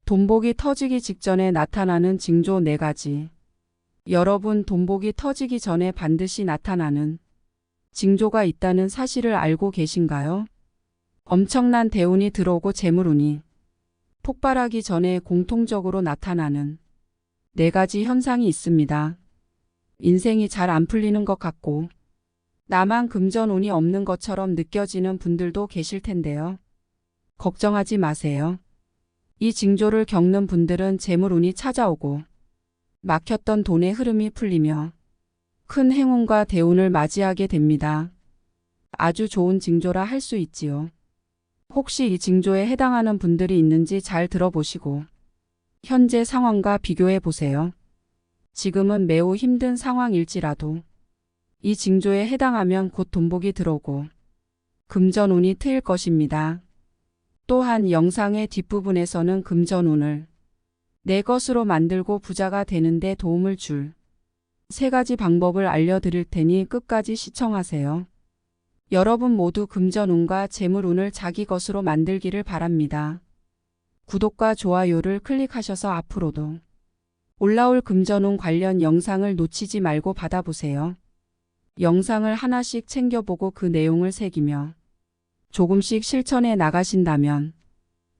돈복이 터지기 직전에 나타나는 징조 4가지. 여러분, 돈복이 터지기 전에 반드시 나타나는 징조가 있다는 사실을 알고 계신가요? 엄청난 대운이 들어오고 재물운이 폭발하기 전에 공통적으로 나타나는 4가지 현상이 있습니다. 인생이 잘 안 풀리는 것 같고 나만 금전운이 없는 것처럼 느껴지는 분들도 계실 텐데요. 걱정하지 마세요. 이 징조를 겪는 분들은 재물운이 찾아오고 막혔던 돈의 흐름이 풀리며 큰 행운과 대운을 맞이하게 됩니다. 아주 좋은 징조라 할 수 있지요. 혹시 이 징조에 해당하는 분들이 있는지 잘 들어보시고 현재 상황과 비교해 보세요. 지금은 매우 힘든 상황일지라도 이 징조에 해당하면 곧 돈복이 들어오고 금전운이 트일 것입니다. 또한 영상의 뒷부분에서는 금전운을 내 것으로 만들고 부자가 되는데 도움을 줄 3가지 방법을 알려드릴 테니 끝까지 시청하세요. 여러분 모두 금전운과 재물운을 자기 것으로 만들기를 바랍니다. 구독과 좋아요를 클릭하셔서 앞으로도 올라올 금전운 관련 영상을 놓치지 말고 받아보세요. 영상을 하나씩 챙겨보고 그 내용을 새기며 조금씩 실천해 나가신다면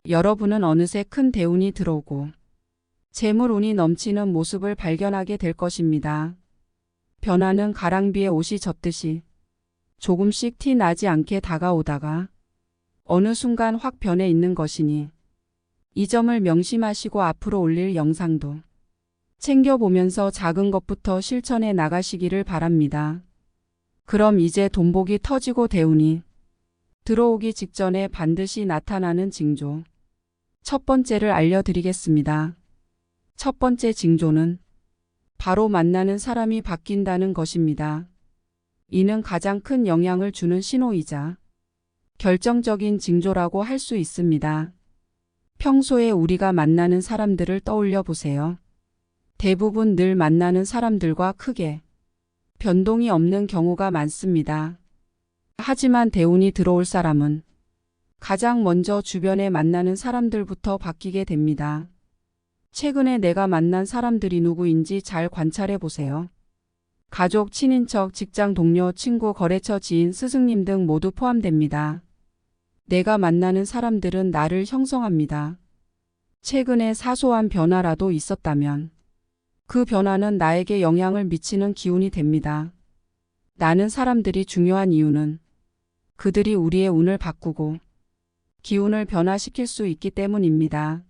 여러분은 어느새 큰 대운이 들어오고 재물운이 넘치는 모습을 발견하게 될 것입니다. 변화는 가랑비에 옷이 젖듯이 조금씩 티 나지 않게 다가오다가 어느 순간 확 변해 있는 것이니 이 점을 명심하시고 앞으로 올릴 영상도 챙겨보면서 작은 것부터 실천해 나가시기를 바랍니다. 그럼 이제 돈복이 터지고 대운이 들어오기 직전에 반드시 나타나는 징조 첫 번째를 알려드리겠습니다. 첫 번째 징조는 바로 만나는 사람이 바뀐다는 것입니다. 이는 가장 큰 영향을 주는 신호이자 결정적인 징조라고 할 수 있습니다. 평소에 우리가 만나는 사람들을 떠올려 보세요. 대부분 늘 만나는 사람들과 크게 변동이 없는 경우가 많습니다. 하지만 대운이 들어올 사람은 가장 먼저 주변에 만나는 사람들부터 바뀌게 됩니다. 최근에 내가 만난 사람들이 누구인지 잘 관찰해 보세요. 가족, 친인척, 직장 동료, 친구, 거래처 지인, 스승님 등 모두 포함됩니다. 내가 만나는 사람들은 나를 형성합니다. 최근에 사소한 변화라도 있었다면 그 변화는 나에게 영향을 미치는 기운이 됩니다. 나는 사람들이 중요한 이유는 그들이 우리의 운을 바꾸고 기운을 변화시킬 수 있기 때문입니다.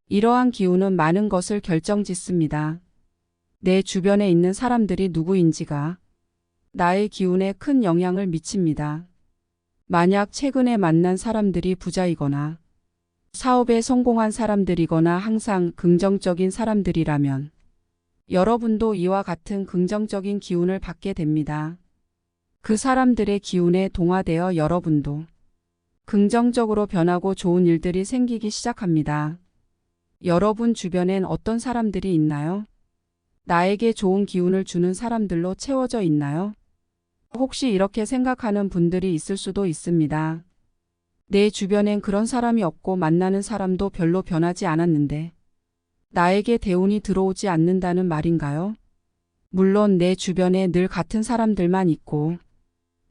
이러한 기운은 많은 것을 결정짓습니다. 내 주변에 있는 사람들이 누구인지가 나의 기운에 큰 영향을 미칩니다. 만약 최근에 만난 사람들이 부자이거나 사업에 성공한 사람들이거나 항상 긍정적인 사람들이라면 여러분도 이와 같은 긍정적인 기운을 받게 됩니다. 그 사람들의 기운에 동화되어 여러분도 긍정적으로 변하고 좋은 일들이 생기기 시작합니다. 여러분 주변엔 어떤 사람들이 있나요? 나에게 좋은 기운을 주는 사람들로 채워져 있나요? 혹시 이렇게 생각하는 분들이 있을 수도 있습니다. 내 주변엔 그런 사람이 없고 만나는 사람도 별로 변하지 않았는데 나에게 대운이 들어오지 않는다는 말인가요? 물론 내 주변에 늘 같은 사람들만 있고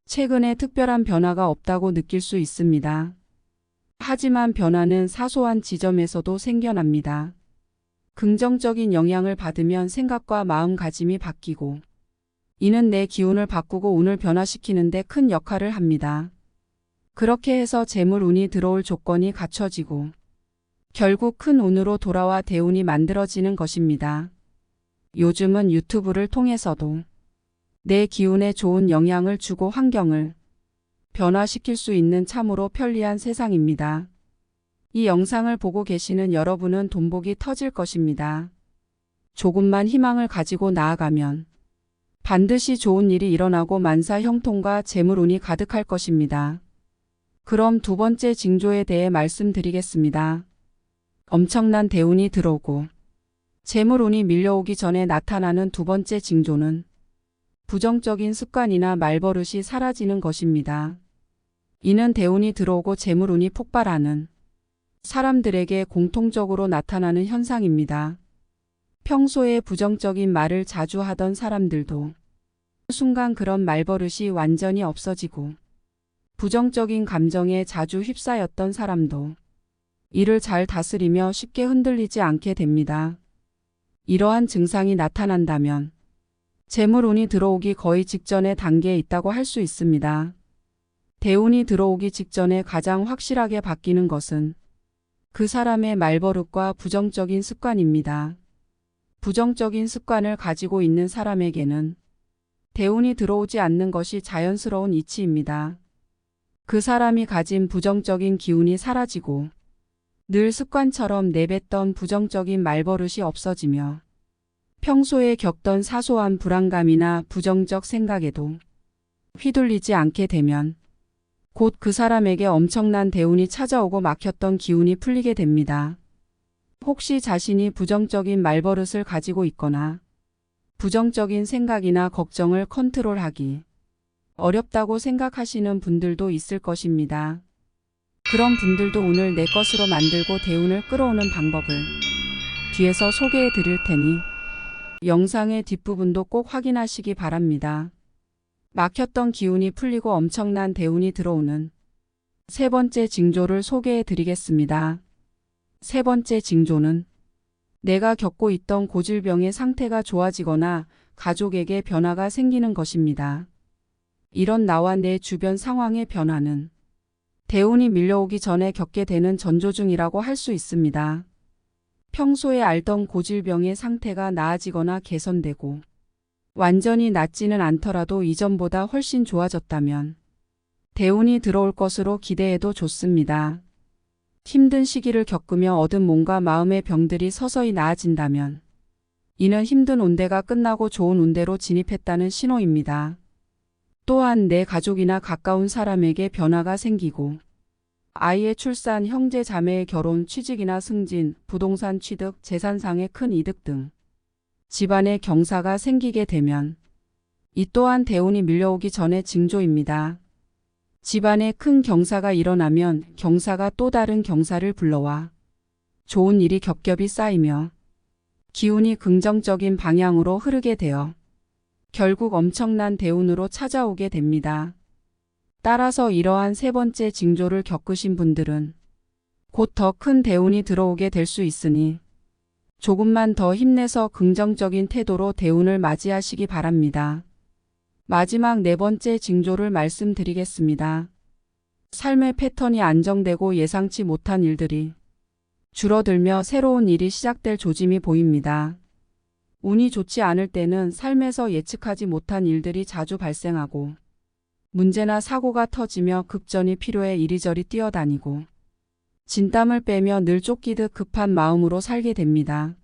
최근에 특별한 변화가 없다고 느낄 수 있습니다. 하지만 변화는 사소한 지점에서도 생겨납니다. 긍정적인 영향을 받으면 생각과 마음가짐이 바뀌고 이는 내 기운을 바꾸고 운을 변화시키는 데 큰 역할을 합니다. 그렇게 해서 재물운이 들어올 조건이 갖춰지고 결국 큰 운으로 돌아와 대운이 만들어지는 것입니다. 요즘은 유튜브를 통해서도 내 기운에 좋은 영향을 주고 환경을 변화시킬 수 있는 참으로 편리한 세상입니다. 이 영상을 보고 계시는 여러분은 돈복이 터질 것입니다. 조금만 희망을 가지고 나아가면 반드시 좋은 일이 일어나고 만사 형통과 재물운이 가득할 것입니다. 그럼 두 번째 징조에 대해 말씀드리겠습니다. 엄청난 대운이 들어오고 재물운이 밀려오기 전에 나타나는 두 번째 징조는 부정적인 습관이나 말버릇이 사라지는 것입니다. 이는 대운이 들어오고 재물운이 폭발하는 사람들에게 공통적으로 나타나는 현상입니다. 평소에 부정적인 말을 자주 하던 사람들도 순간 그런 말버릇이 완전히 없어지고, 부정적인 감정에 자주 휩싸였던 사람도 이를 잘 다스리며 쉽게 흔들리지 않게 됩니다. 이러한 증상이 나타난다면 재물운이 들어오기 거의 직전의 단계에 있다고 할 수 있습니다. 대운이 들어오기 직전에 가장 확실하게 바뀌는 것은 그 사람의 말버릇과 부정적인 습관입니다. 부정적인 습관을 가지고 있는 사람에게는 대운이 들어오지 않는 것이 자연스러운 이치입니다. 그 사람이 가진 부정적인 기운이 사라지고 늘 습관처럼 내뱉던 부정적인 말버릇이 없어지며 평소에 겪던 사소한 불안감이나 부정적 생각에도 휘둘리지 않게 되면 곧 그 사람에게 엄청난 대운이 찾아오고 막혔던 기운이 풀리게 됩니다. 혹시 자신이 부정적인 말버릇을 가지고 있거나 부정적인 생각이나 걱정을 컨트롤하기 어렵다고 생각하시는 분들도 있을 것입니다. 그런 분들도 오늘 내 것으로 만들고 대운을 끌어오는 방법을 뒤에서 소개해 드릴 테니 영상의 뒷부분도 꼭 확인하시기 바랍니다. 막혔던 기운이 풀리고 엄청난 대운이 들어오는 세 번째 징조를 소개해 드리겠습니다. 세 번째 징조는 내가 겪고 있던 고질병의 상태가 좋아지거나 가족에게 변화가 생기는 것입니다. 이런 나와 내 주변 상황의 변화는 대운이 밀려오기 전에 겪게 되는 전조 중이라고 할 수 있습니다. 평소에 앓던 고질병의 상태가 나아지거나 개선되고 완전히 낫지는 않더라도 이전보다 훨씬 좋아졌다면 대운이 들어올 것으로 기대해도 좋습니다. 힘든 시기를 겪으며 얻은 몸과 마음의 병들이 서서히 나아진다면 이는 힘든 운대가 끝나고 좋은 운대로 진입했다는 신호입니다. 또한 내 가족이나 가까운 사람에게 변화가 생기고 아이의 출산, 형제 자매의 결혼, 취직이나 승진, 부동산 취득, 재산상의 큰 이득 등 집안에 경사가 생기게 되면 이 또한 대운이 밀려오기 전의 징조입니다. 집안에 큰 경사가 일어나면 경사가 또 다른 경사를 불러와 좋은 일이 겹겹이 쌓이며 기운이 긍정적인 방향으로 흐르게 되어 결국 엄청난 대운으로 찾아오게 됩니다. 따라서 이러한 세 번째 징조를 겪으신 분들은 곧 더 큰 대운이 들어오게 될 수 있으니 조금만 더 힘내서 긍정적인 태도로 대운을 맞이하시기 바랍니다. 마지막 네 번째 징조를 말씀드리겠습니다. 삶의 패턴이 안정되고 예상치 못한 일들이 줄어들며 새로운 일이 시작될 조짐이 보입니다. 운이 좋지 않을 때는 삶에서 예측하지 못한 일들이 자주 발생하고 문제나 사고가 터지며 급전이 필요해 이리저리 뛰어다니고 진땀을 빼며 늘 쫓기듯 급한 마음으로 살게 됩니다.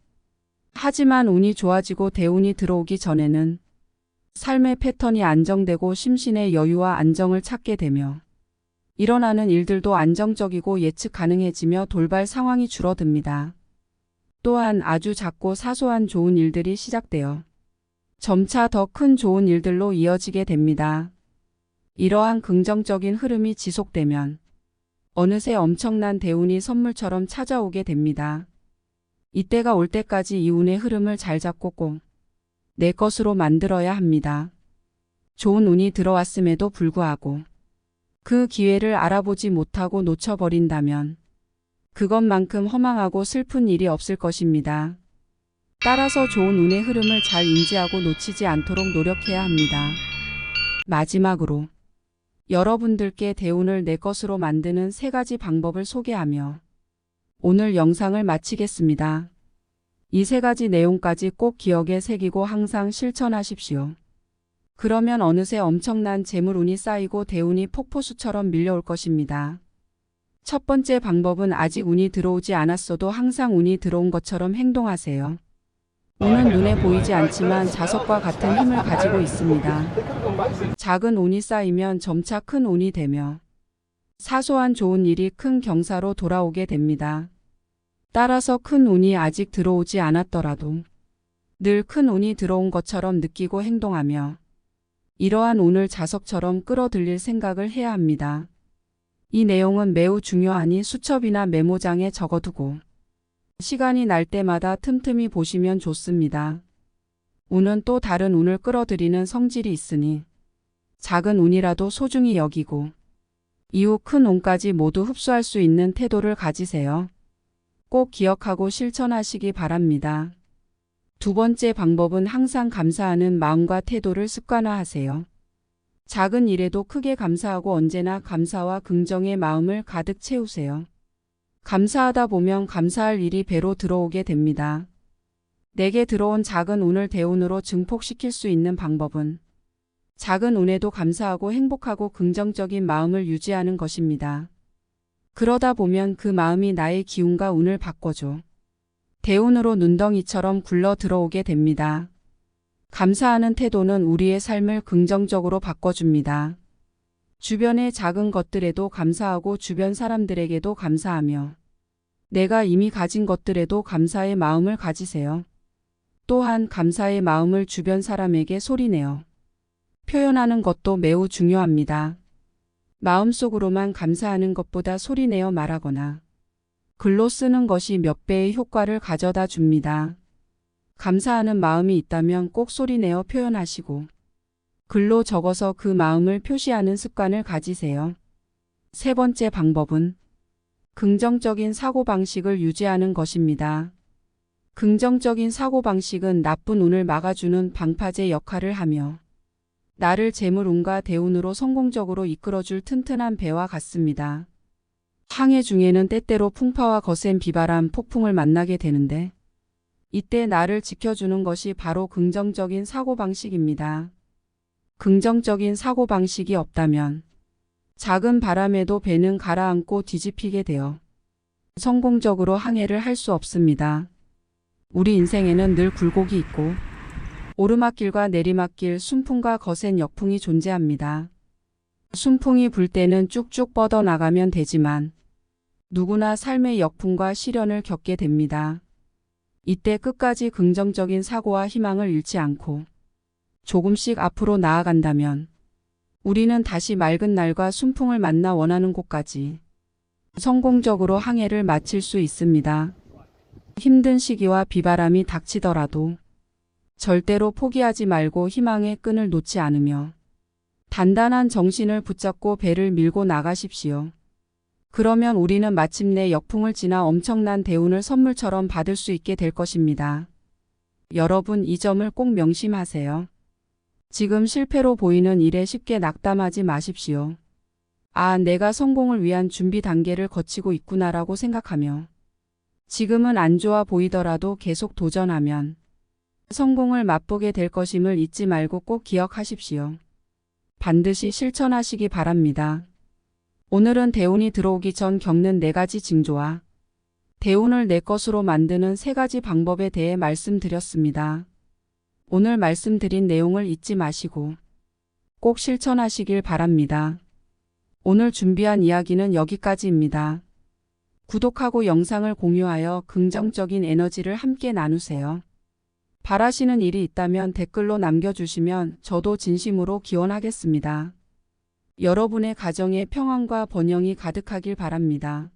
하지만 운이 좋아지고 대운이 들어오기 전에는 삶의 패턴이 안정되고 심신의 여유와 안정을 찾게 되며 일어나는 일들도 안정적이고 예측 가능해지며 돌발 상황이 줄어듭니다. 또한 아주 작고 사소한 좋은 일들이 시작되어 점차 더 큰 좋은 일들로 이어지게 됩니다. 이러한 긍정적인 흐름이 지속되면 어느새 엄청난 대운이 선물처럼 찾아오게 됩니다. 이때가 올 때까지 이 운의 흐름을 잘 잡고 꼭 내 것으로 만들어야 합니다. 좋은 운이 들어왔음에도 불구하고 그 기회를 알아보지 못하고 놓쳐버린다면 그것만큼 허망하고 슬픈 일이 없을 것입니다. 따라서 좋은 운의 흐름을 잘 인지하고 놓치지 않도록 노력해야 합니다. 마지막으로 여러분들께 대운을 내 것으로 만드는 세 가지 방법을 소개하며 오늘 영상을 마치겠습니다. 이 세 가지 내용까지 꼭 기억에 새기고 항상 실천하십시오. 그러면 어느새 엄청난 재물운이 쌓이고 대운이 폭포수처럼 밀려올 것입니다. 첫 번째 방법은 아직 운이 들어오지 않았어도 항상 운이 들어온 것처럼 행동하세요. 운은 눈에 보이지 않지만 자석과 같은 힘을 가지고 있습니다. 작은 운이 쌓이면 점차 큰 운이 되며 사소한 좋은 일이 큰 경사로 돌아오게 됩니다. 따라서 큰 운이 아직 들어오지 않았더라도 늘 큰 운이 들어온 것처럼 느끼고 행동하며 이러한 운을 자석처럼 끌어들일 생각을 해야 합니다. 이 내용은 매우 중요하니 수첩이나 메모장에 적어두고 시간이 날 때마다 틈틈이 보시면 좋습니다. 운은 또 다른 운을 끌어들이는 성질이 있으니 작은 운이라도 소중히 여기고 이후 큰 운까지 모두 흡수할 수 있는 태도를 가지세요. 꼭 기억하고 실천하시기 바랍니다. 두 번째 방법은 항상 감사하는 마음과 태도를 습관화하세요. 작은 일에도 크게 감사하고 언제나 감사와 긍정의 마음을 가득 채우세요. 감사하다 보면 감사할 일이 배로 들어오게 됩니다. 내게 들어온 작은 운을 대운으로 증폭시킬 수 있는 방법은 작은 운에도 감사하고 행복하고 긍정적인 마음을 유지하는 것입니다. 그러다 보면 그 마음이 나의 기운과 운을 바꿔줘 대운으로 눈덩이처럼 굴러 들어오게 됩니다. 감사하는 태도는 우리의 삶을 긍정적으로 바꿔줍니다. 주변의 작은 것들에도 감사하고 주변 사람들에게도 감사하며 내가 이미 가진 것들에도 감사의 마음을 가지세요. 또한 감사의 마음을 주변 사람에게 소리내어 표현하는 것도 매우 중요합니다. 마음속으로만 감사하는 것보다 소리내어 말하거나 글로 쓰는 것이 몇 배의 효과를 가져다 줍니다. 감사하는 마음이 있다면 꼭 소리내어 표현하시고 글로 적어서 그 마음을 표시하는 습관을 가지세요. 세 번째 방법은 긍정적인 사고방식을 유지하는 것입니다. 긍정적인 사고방식은 나쁜 운을 막아주는 방파제 역할을 하며 나를 재물운과 대운으로 성공적으로 이끌어줄 튼튼한 배와 같습니다. 항해 중에는 때때로 풍파와 거센 비바람, 폭풍을 만나게 되는데 이때 나를 지켜주는 것이 바로 긍정적인 사고방식입니다. 긍정적인 사고방식이 없다면 작은 바람에도 배는 가라앉고 뒤집히게 되어 성공적으로 항해를 할 수 없습니다. 우리 인생에는 늘 굴곡이 있고 오르막길과 내리막길, 순풍과 거센 역풍이 존재합니다. 순풍이 불 때는 쭉쭉 뻗어나가면 되지만 누구나 삶의 역풍과 시련을 겪게 됩니다. 이때 끝까지 긍정적인 사고와 희망을 잃지 않고 조금씩 앞으로 나아간다면 우리는 다시 맑은 날과 순풍을 만나 원하는 곳까지 성공적으로 항해를 마칠 수 있습니다. 힘든 시기와 비바람이 닥치더라도 절대로 포기하지 말고 희망의 끈을 놓지 않으며 단단한 정신을 붙잡고 배를 밀고 나가십시오. 그러면 우리는 마침내 역풍을 지나 엄청난 대운을 선물처럼 받을 수 있게 될 것입니다. 여러분, 이 점을 꼭 명심하세요. 지금 실패로 보이는 일에 쉽게 낙담하지 마십시오. 아, 내가 성공을 위한 준비 단계를 거치고 있구나라고 생각하며 지금은 안 좋아 보이더라도 계속 도전하면 성공을 맛보게 될 것임을 잊지 말고 꼭 기억하십시오. 반드시 실천하시기 바랍니다. 오늘은 대운이 들어오기 전 겪는 4가지 징조와 대운을 내 것으로 만드는 3가지 방법에 대해 말씀드렸습니다. 오늘 말씀드린 내용을 잊지 마시고 꼭 실천하시길 바랍니다. 오늘 준비한 이야기는 여기까지입니다. 구독하고 영상을 공유하여 긍정적인 에너지를 함께 나누세요. 바라시는 일이 있다면 댓글로 남겨주시면 저도 진심으로 기원하겠습니다. 여러분의 가정에 평안과 번영이 가득하길 바랍니다.